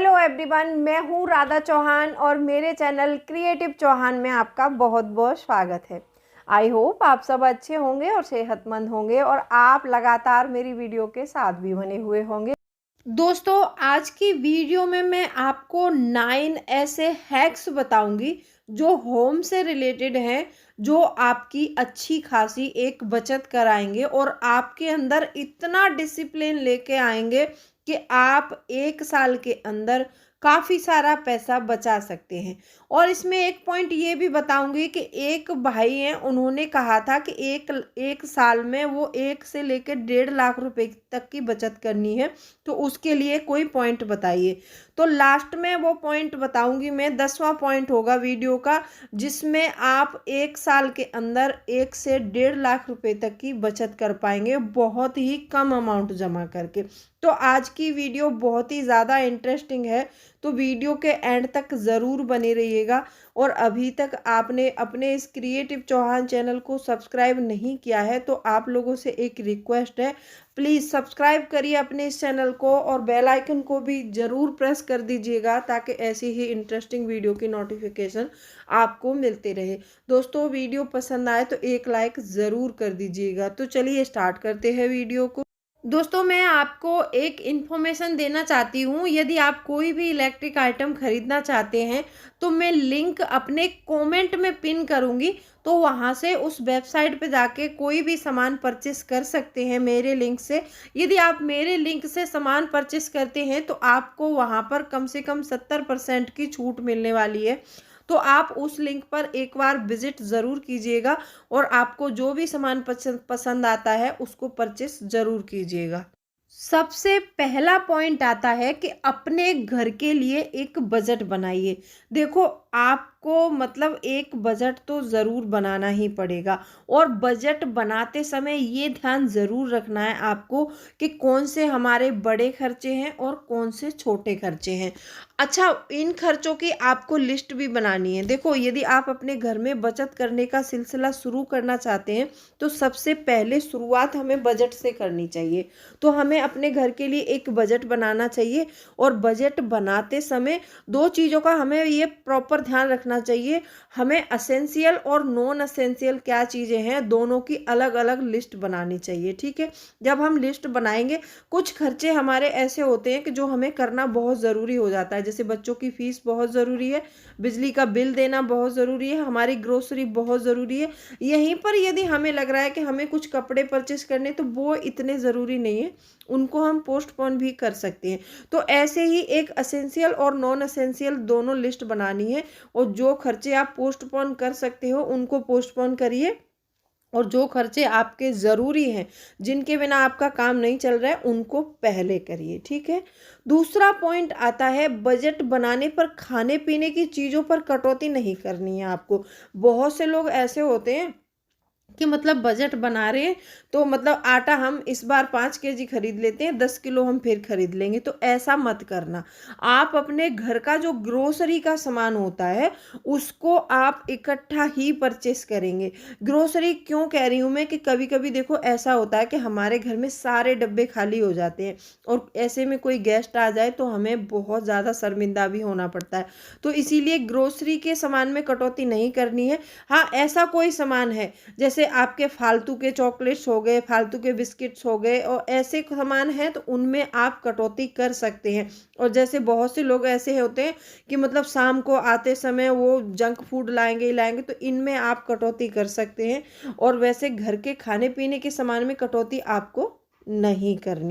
Hello everyone, मैं हूँ राधा चौहान और मेरे चैनल क्रिएटिव चौहान में आपका बहुत बहुत स्वागत है। आई होप आप सब अच्छे होंगे और सेहतमंद होंगे और आप लगातार मेरी वीडियो के साथ भी बने हुए होंगे। दोस्तों, आज की वीडियो में मैं आपको 9 ऐसे हैक्स बताऊंगी जो होम से रिलेटेड हैं, जो आपकी अच्छी खासी एक बचत कराएंगे और आपके अंदर इतना डिसिप्लिन लेके आएंगे कि आप 1 साल के अंदर काफ़ी सारा पैसा बचा सकते हैं। और इसमें एक पॉइंट ये भी बताऊंगी कि एक भाई हैं, उन्होंने कहा था कि एक एक साल में वो 1 से लेकर 1.5 लाख रुपए तक की बचत करनी है, तो उसके लिए कोई पॉइंट बताइए। तो लास्ट में वो पॉइंट बताऊंगी मैं, 10वां पॉइंट होगा वीडियो का, जिसमें आप 1 साल के अंदर 1 से 1.5 लाख रुपए तक की बचत कर पाएंगे, बहुत ही कम अमाउंट जमा करके। तो आज की वीडियो बहुत ही ज़्यादा इंटरेस्टिंग है, तो वीडियो के एंड तक ज़रूर बने रहिएगा। और अभी तक आपने अपने इस क्रिएटिव चौहान चैनल को सब्सक्राइब नहीं किया है तो आप लोगों से एक रिक्वेस्ट है, प्लीज़ सब्सक्राइब करिए अपने इस चैनल को और बेल आइकन को भी ज़रूर प्रेस कर दीजिएगा ताकि ऐसी ही इंटरेस्टिंग वीडियो की नोटिफिकेशन आपको मिलते रहे। दोस्तों, वीडियो पसंद आए तो एक लाइक ज़रूर कर दीजिएगा। तो चलिए स्टार्ट करते हैं वीडियो को। दोस्तों, मैं आपको एक इन्फॉर्मेशन देना चाहती हूँ। यदि आप कोई भी इलेक्ट्रिक आइटम खरीदना चाहते हैं तो मैं लिंक अपने कमेंट में पिन करूँगी, तो वहाँ से उस वेबसाइट पे जाके कोई भी सामान परचेस कर सकते हैं मेरे लिंक से। यदि आप मेरे लिंक से सामान परचेस करते हैं तो आपको वहाँ पर कम से कम 70% की छूट मिलने वाली है। तो आप उस लिंक पर एक बार विजिट ज़रूर कीजिएगा और आपको जो भी सामान पसंद आता है उसको परचेस ज़रूर कीजिएगा। सबसे पहला पॉइंट आता है कि अपने घर के लिए एक बजट बनाइए। देखो, आपको मतलब एक बजट तो ज़रूर बनाना ही पड़ेगा और बजट बनाते समय ये ध्यान ज़रूर रखना है आपको कि कौन से हमारे बड़े खर्चे हैं और कौन से छोटे खर्चे हैं। अच्छा, इन खर्चों की आपको लिस्ट भी बनानी है। देखो, यदि आप अपने घर में बचत करने का सिलसिला शुरू करना चाहते हैं तो सबसे पहले शुरुआत हमें बजट से करनी चाहिए। तो हमें अपने घर के लिए एक बजट बनाना चाहिए और बजट बनाते समय दो चीज़ों का हमें ये प्रॉपर ध्यान रखना चाहिए। हमें असेंशियल और नॉन असेंशियल क्या चीज़ें हैं, दोनों की अलग अलग लिस्ट बनानी चाहिए। ठीक है, जब हम लिस्ट बनाएंगे, कुछ खर्चे हमारे ऐसे होते हैं कि जो हमें करना बहुत ज़रूरी हो जाता है, जैसे बच्चों की फीस बहुत ज़रूरी है, बिजली का बिल देना बहुत ज़रूरी है, हमारी ग्रोसरी बहुत ज़रूरी है। यहीं पर यदि हमें लग रहा है कि हमें कुछ कपड़े परचेस करने, तो वो इतने ज़रूरी नहीं है, उनको हम पोस्टपोन भी कर सकते हैं। तो ऐसे ही एक असेंशियल और नॉन असेंशियल दोनों लिस्ट बनानी है और जो खर्चे आप पोस्टपोन कर सकते हो उनको पोस्टपोन करिए और जो खर्चे आपके ज़रूरी हैं, जिनके बिना आपका काम नहीं चल रहा है, उनको पहले करिए। ठीक है, दूसरा पॉइंट आता है, बजट बनाने पर खाने पीने की चीज़ों पर कटौती नहीं करनी है आपको। बहुत से लोग ऐसे होते हैं कि मतलब बजट बना रहे हैं तो मतलब आटा हम इस बार 5 kg खरीद लेते हैं, 10 किलो हम फिर खरीद लेंगे। तो ऐसा मत करना। आप अपने घर का जो ग्रोसरी का सामान होता है उसको आप इकट्ठा ही परचेस करेंगे। ग्रोसरी क्यों कह रही हूँ मैं कि कभी कभी देखो ऐसा होता है कि हमारे घर में सारे डब्बे खाली हो जाते हैं और ऐसे में कोई गेस्ट आ जाए तो हमें बहुत ज़्यादा शर्मिंदा भी होना पड़ता है। तो इसीलिए ग्रोसरी के सामान में कटौती नहीं करनी है। हाँ, ऐसा कोई सामान है जैसे आपके फालतू के चॉकलेट्स हो गए, फालतू के बिस्किट्स हो गए और ऐसे सामान हैं तो उनमें आप कटौती कर सकते हैं। और जैसे बहुत से लोग ऐसे होते हैं कि मतलब शाम को आते समय वो जंक फूड लाएंगे ही लाएंगे, तो इनमें आप कटौती कर सकते हैं। और वैसे घर के खाने पीने के सामान में कटौती आपको नहीं करनी।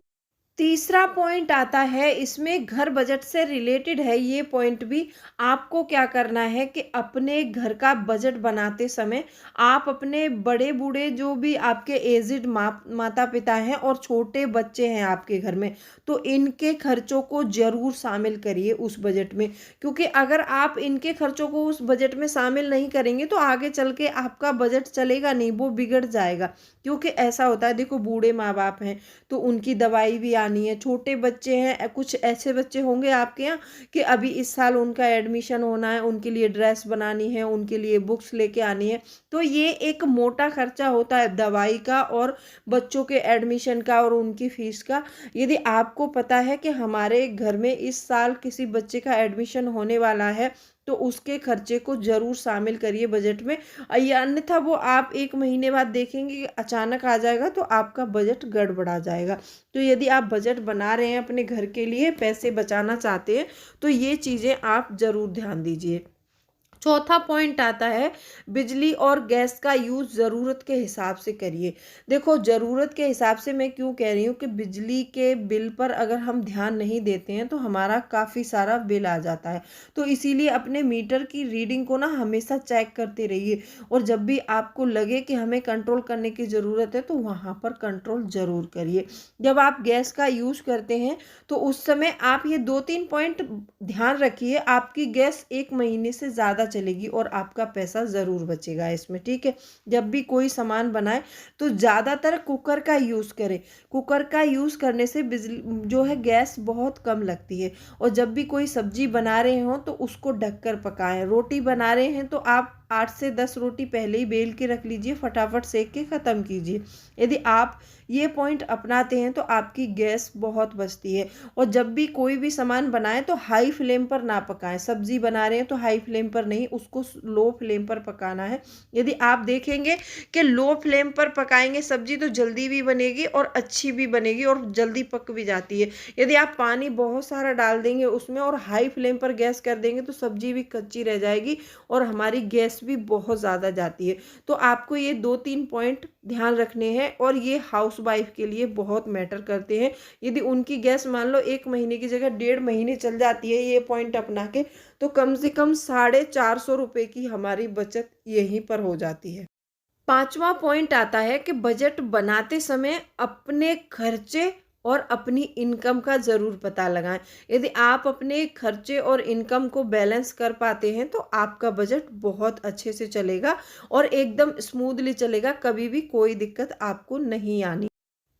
तीसरा पॉइंट आता है, इसमें घर बजट से रिलेटेड है ये पॉइंट भी। आपको क्या करना है कि अपने घर का बजट बनाते समय आप अपने बड़े बूढ़े जो भी आपके एजिड माता पिता हैं और छोटे बच्चे हैं आपके घर में, तो इनके खर्चों को ज़रूर शामिल करिए उस बजट में। क्योंकि अगर आप इनके खर्चों को उस बजट में शामिल नहीं करेंगे तो आगे चल के आपका बजट चलेगा नहीं, वो बिगड़ जाएगा। क्योंकि ऐसा होता है, देखो बूढ़े माँ बाप हैं तो उनकी दवाई भी बनानी है। छोटे बच्चे हैं, कुछ ऐसे बच्चे होंगे आपके यहाँ कि अभी इस साल उनका एडमिशन होना है, उनके लिए ड्रेस बनानी है, उनके लिए बुक्स लेके आनी है, तो ये एक मोटा खर्चा होता है दवाई का और बच्चों के एडमिशन का और उनकी फीस का। यदि आपको पता है कि हमारे घर में इस साल किसी बच्चे का एडमिशन होने वाला है तो उसके खर्चे को ज़रूर शामिल करिए बजट में, या अन्यथा वो आप 1 महीने बाद देखेंगे कि अचानक आ जाएगा तो आपका बजट गड़बड़ा जाएगा। तो यदि आप बजट बना रहे हैं अपने घर के लिए, पैसे बचाना चाहते हैं, तो ये चीज़ें आप ज़रूर ध्यान दीजिए। चौथा पॉइंट आता है बिजली और गैस का यूज़ ज़रूरत के हिसाब से करिए। देखो, ज़रूरत के हिसाब से मैं क्यों कह रही हूँ कि बिजली के बिल पर अगर हम ध्यान नहीं देते हैं तो हमारा काफ़ी सारा बिल आ जाता है। तो इसीलिए अपने मीटर की रीडिंग को ना हमेशा चेक करते रहिए, और जब भी आपको लगे कि हमें कंट्रोल करने की ज़रूरत है तो वहाँ पर कंट्रोल ज़रूर करिए। जब आप गैस का यूज़ करते हैं तो उस समय आप ये 2-3 पॉइंट ध्यान रखिए, आपकी गैस 1 महीने से ज़्यादा चलेगी और आपका पैसा ज़रूर बचेगा इसमें, ठीक है। जब भी कोई सामान बनाए तो ज़्यादातर कुकर का यूज़ करें। कुकर का यूज़ करने से बिजली जो है गैस बहुत कम लगती है। और जब भी कोई सब्जी बना रहे हो तो उसको ढककर पकाएं। रोटी बना रहे हैं तो आप 8 से 10 रोटी पहले ही बेल के रख लीजिए, फटाफट सेक के ख़त्म कीजिए। यदि आप ये पॉइंट अपनाते हैं तो आपकी गैस बहुत बचती है। और जब भी कोई भी सामान बनाएं तो हाई फ्लेम पर ना पकाएं। सब्जी बना रहे हैं तो हाई फ्लेम पर नहीं, उसको लो फ्लेम पर पकाना है। यदि आप देखेंगे कि लो फ्लेम पर पकाएंगे सब्जी तो जल्दी भी बनेगी और अच्छी भी बनेगी और जल्दी पक भी जाती है। यदि आप पानी बहुत सारा डाल देंगे उसमें और हाई फ्लेम पर गैस कर देंगे तो सब्जी भी कच्ची रह जाएगी और हमारी गैस भी बहुत ज़्यादा जाती है। तो आपको ये 2-3 पॉइंट ध्यान रखने हैं और ये हाउस वाइफ के लिए बहुत मैटर करते हैं। यदि उनकी गैस मान लो 1 महीने की जगह 1.5 महीने चल जाती है ये पॉइंट अपना के, तो कम से कम 450 रुपये की हमारी बचत यहीं पर हो जाती है। पांचवा पॉइंट आता है कि बजट बनाते समय अपने खर्चे और अपनी इनकम का ज़रूर पता लगाएं। यदि आप अपने खर्चे और इनकम को बैलेंस कर पाते हैं तो आपका बजट बहुत अच्छे से चलेगा और एकदम स्मूथली चलेगा, कभी भी कोई दिक्कत आपको नहीं आनी।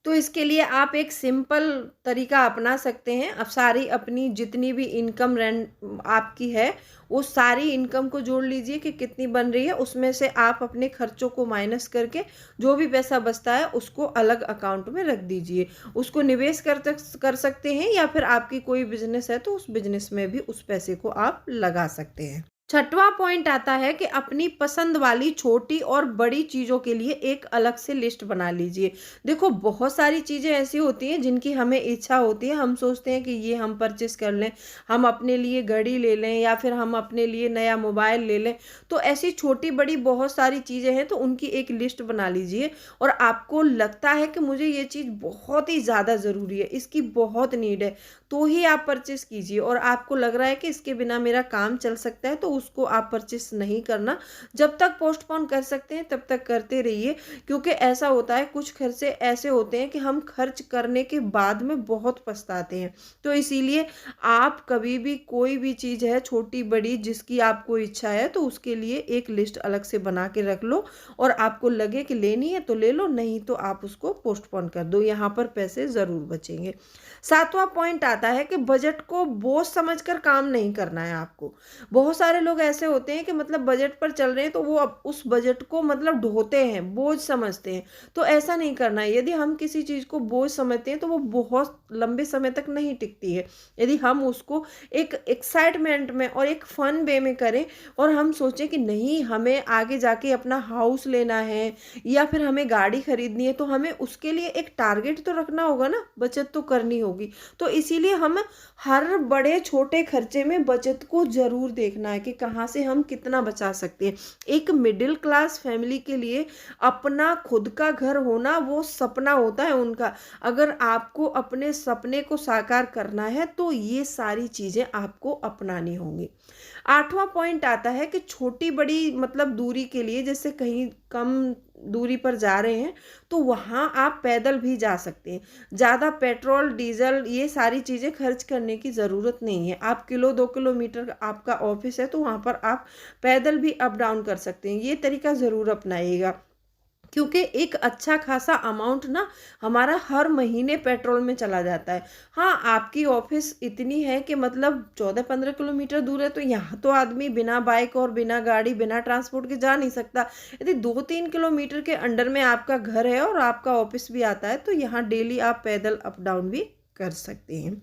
तो इसके लिए आप एक सिंपल तरीका अपना सकते हैं। अब सारी अपनी जितनी भी इनकम रेंट आपकी है वो सारी इनकम को जोड़ लीजिए कि कितनी बन रही है, उसमें से आप अपने खर्चों को माइनस करके जो भी पैसा बचता है उसको अलग अकाउंट में रख दीजिए। उसको निवेश कर सकते हैं या फिर आपकी कोई बिजनेस है तो उस बिजनेस में भी उस पैसे को आप लगा सकते हैं। छठवां पॉइंट आता है कि अपनी पसंद वाली छोटी और बड़ी चीज़ों के लिए एक अलग से लिस्ट बना लीजिए। देखो, बहुत सारी चीज़ें ऐसी होती हैं जिनकी हमें इच्छा होती है, हम सोचते हैं कि ये हम परचेस कर लें, हम अपने लिए घड़ी ले लें या फिर हम अपने लिए नया मोबाइल ले लें। तो ऐसी छोटी बड़ी बहुत सारी चीज़ें हैं तो उनकी एक लिस्ट बना लीजिए। और आपको लगता है कि मुझे ये चीज़ बहुत ही ज़्यादा ज़रूरी है, इसकी बहुत नीड है, तो ही आप परचेस कीजिए। और आपको लग रहा है कि इसके बिना मेरा काम चल सकता है तो उसको आप परचेस नहीं करना। जब तक पोस्टपोन कर सकते हैं तब तक करते रहिए, क्योंकि ऐसा होता है कुछ खर्चे ऐसे होते हैं कि हम खर्च करने के बाद में बहुत पछताते हैं। तो इसीलिए आप कभी भी कोई भी चीज़ है छोटी बड़ी जिसकी आपको इच्छा है तो उसके लिए एक लिस्ट अलग से बना के रख लो, और आपको लगे कि लेनी है तो ले लो, नहीं तो आप उसको पोस्टपोन कर दो। यहाँ पर पैसे ज़रूर बचेंगे। सातवां पॉइंट आता है कि बजट को बोझ समझकर काम नहीं करना है आपको। बहुत सारे लोग ऐसे होते हैं कि मतलब बजट पर चल रहे हैं तो वो अब उस बजट को मतलब ढोते हैं, बोझ समझते हैं। तो ऐसा नहीं करना है। यदि हम किसी चीज़ को बोझ समझते हैं तो वो बहुत लंबे समय तक नहीं टिकती है। यदि हम उसको एक एक्साइटमेंट में और एक फन वे में करें और हम सोचें कि नहीं हमें आगे जाके अपना हाउस लेना है या फिर हमें गाड़ी खरीदनी है, तो हमें उसके लिए एक टारगेट तो रखना होगा ना, बचत तो करनी होगी। तो इसीलिए हम हर बड़े छोटे खर्चे में बचत को ज़रूर देखना है कि कहाँ से हम कितना बचा सकते हैं। एक मिडिल क्लास फैमिली के लिए अपना खुद का घर होना वो सपना होता है उनका। अगर आपको अपने सपने को साकार करना है तो ये सारी चीज़ें आपको अपनानी होंगी। आठवां पॉइंट आता है कि छोटी बड़ी मतलब दूरी के लिए, जैसे कहीं कम दूरी पर जा रहे हैं तो वहाँ आप पैदल भी जा सकते हैं। ज़्यादा पेट्रोल डीजल ये सारी चीज़ें खर्च करने की ज़रूरत नहीं है। आप 1-2 किलोमीटर आपका ऑफिस है तो वहाँ पर आप पैदल भी अप डाउन कर सकते हैं। ये तरीका ज़रूर अपनाइएगा। क्योंकि एक अच्छा खासा अमाउंट ना हमारा हर महीने पेट्रोल में चला जाता है। हाँ, आपकी ऑफिस इतनी है कि मतलब 14-15 किलोमीटर दूर है, तो यहाँ तो आदमी बिना बाइक और बिना गाड़ी बिना ट्रांसपोर्ट के जा नहीं सकता। यदि 2-3 किलोमीटर के अंडर में आपका घर है और आपका ऑफिस भी आता है, तो यहाँ डेली आप पैदल अप डाउन भी कर सकते हैं।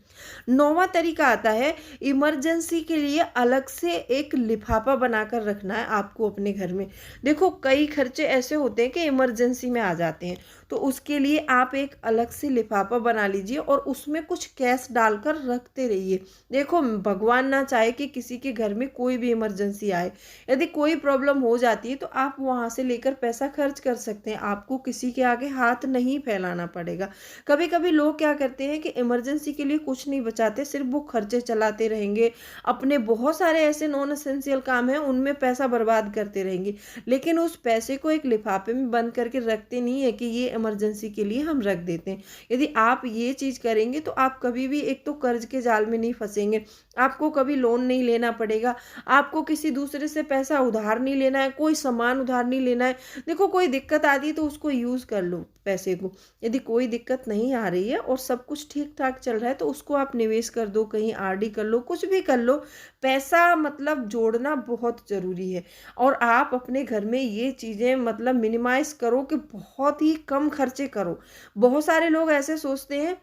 नौवां तरीका आता है, इमरजेंसी के लिए अलग से एक लिफाफा बनाकर रखना है आपको अपने घर में। देखो, कई खर्चे ऐसे होते हैं कि इमरजेंसी में आ जाते हैं, तो उसके लिए आप एक अलग से लिफाफा बना लीजिए और उसमें कुछ कैश डालकर रखते रहिए। देखो, भगवान ना चाहे कि किसी के घर में कोई भी इमरजेंसी आए, यदि कोई प्रॉब्लम हो जाती है तो आप वहाँ से लेकर पैसा खर्च कर सकते हैं, आपको किसी के आगे हाथ नहीं फैलाना पड़ेगा। कभी कभी लोग क्या करते हैं कि इमरजेंसी के लिए कुछ नहीं बचाते, सिर्फ वो खर्चे चलाते रहेंगे, अपने बहुत सारे ऐसे नॉन एसेंशियल काम हैं उनमें पैसा बर्बाद करते रहेंगे, लेकिन उस पैसे को एक लिफाफे में बंद करके रखते नहीं है कि ये इमरजेंसी के लिए हम रख देते हैं। यदि आप ये चीज़ करेंगे तो आप कभी भी एक तो कर्ज के जाल में नहीं फंसेंगे, आपको कभी लोन नहीं लेना पड़ेगा, आपको किसी दूसरे से पैसा उधार नहीं लेना है, कोई सामान उधार नहीं लेना है। देखो, कोई दिक्कत आती है तो उसको यूज़ कर लो पैसे को। यदि कोई दिक्कत नहीं आ रही है और सब कुछ ठीक ठाक चल रहा है तो उसको आप निवेश कर दो, कहीं आरडी कर लो, कुछ भी कर लो। पैसा मतलब जोड़ना बहुत ज़रूरी है। और आप अपने घर में ये चीज़ें मतलब मिनिमाइज करो कि बहुत ही कम खर्चे करो। बहुत सारे लोग ऐसे सोचते हैं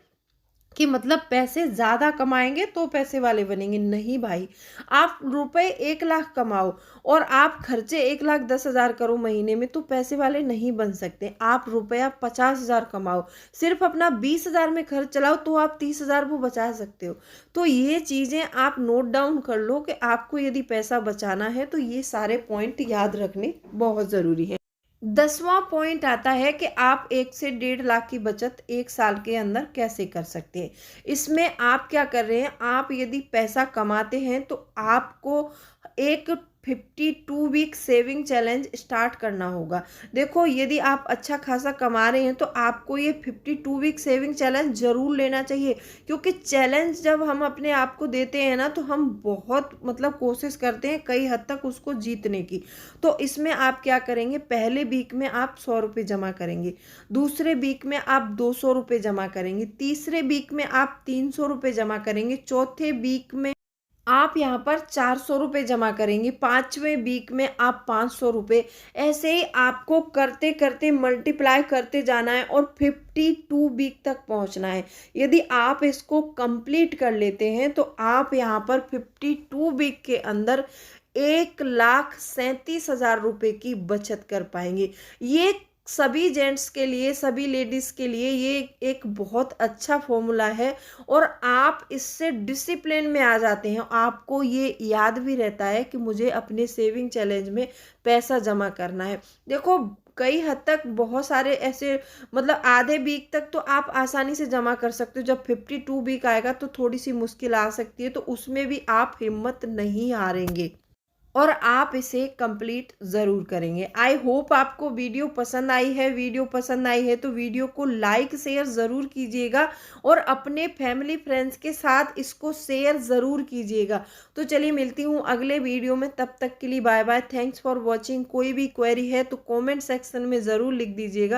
कि मतलब पैसे ज़्यादा कमाएंगे तो पैसे वाले बनेंगे। नहीं भाई, आप रुपए 1 लाख कमाओ और आप खर्चे 1,10,000 करो महीने में, तो पैसे वाले नहीं बन सकते। आप रुपया 50,000 कमाओ, सिर्फ अपना 20,000 में खर्च चलाओ, तो आप 30,000 वो बचा सकते हो। तो ये चीज़ें आप नोट डाउन कर लो कि आपको यदि पैसा बचाना है तो ये सारे पॉइंट याद रखने बहुत ज़रूरी है। 10वां पॉइंट आता है कि आप 1 से 1.5 लाख की बचत 1 साल के अंदर कैसे कर सकते हैं। इसमें आप क्या कर रहे हैं, आप यदि पैसा कमाते हैं तो आपको एक 52 वीक सेविंग चैलेंज स्टार्ट करना होगा। देखो, यदि आप अच्छा खासा कमा रहे हैं तो आपको ये 52 वीक सेविंग चैलेंज ज़रूर लेना चाहिए, क्योंकि चैलेंज जब हम अपने आप को देते हैं ना तो हम बहुत मतलब कोशिश करते हैं कई हद तक उसको जीतने की। तो इसमें आप क्या करेंगे, पहले वीक में आप 100 रुपये जमा करेंगे, दूसरे वीक में आप 200 रुपये जमा करेंगे, तीसरे वीक में आप 300 रुपये जमा करेंगे, चौथे वीक में आप यहाँ पर 400 रुपये जमा करेंगे, पाँचवें वीक में आप 500 रुपये। ऐसे ही आपको करते करते मल्टीप्लाई करते जाना है और 52 वीक तक पहुँचना है। यदि आप इसको कंप्लीट कर लेते हैं तो आप यहाँ पर 52 वीक के अंदर 1,37,000 रुपये की बचत कर पाएंगे। ये सभी जेंट्स के लिए, सभी लेडीज़ के लिए ये एक बहुत अच्छा फॉर्मूला है और आप इससे डिसिप्लिन में आ जाते हैं। आपको ये याद भी रहता है कि मुझे अपने सेविंग चैलेंज में पैसा जमा करना है। देखो, कई हद तक बहुत सारे ऐसे मतलब आधे वीक तक तो आप आसानी से जमा कर सकते हो। जब 52 वीक आएगा तो थोड़ी सी मुश्किल आ सकती है, तो उसमें भी आप हिम्मत नहीं हारेंगे और आप इसे कंप्लीट ज़रूर करेंगे। आई होप आपको वीडियो पसंद आई है। वीडियो पसंद आई है तो वीडियो को लाइक शेयर ज़रूर कीजिएगा और अपने फैमिली फ्रेंड्स के साथ इसको शेयर ज़रूर कीजिएगा। तो चलिए, मिलती हूँ अगले वीडियो में, तब तक के लिए bye bye. Thanks for watching. कोई भी क्वेरी है तो कमेंट सेक्शन में ज़रूर लिख दीजिएगा।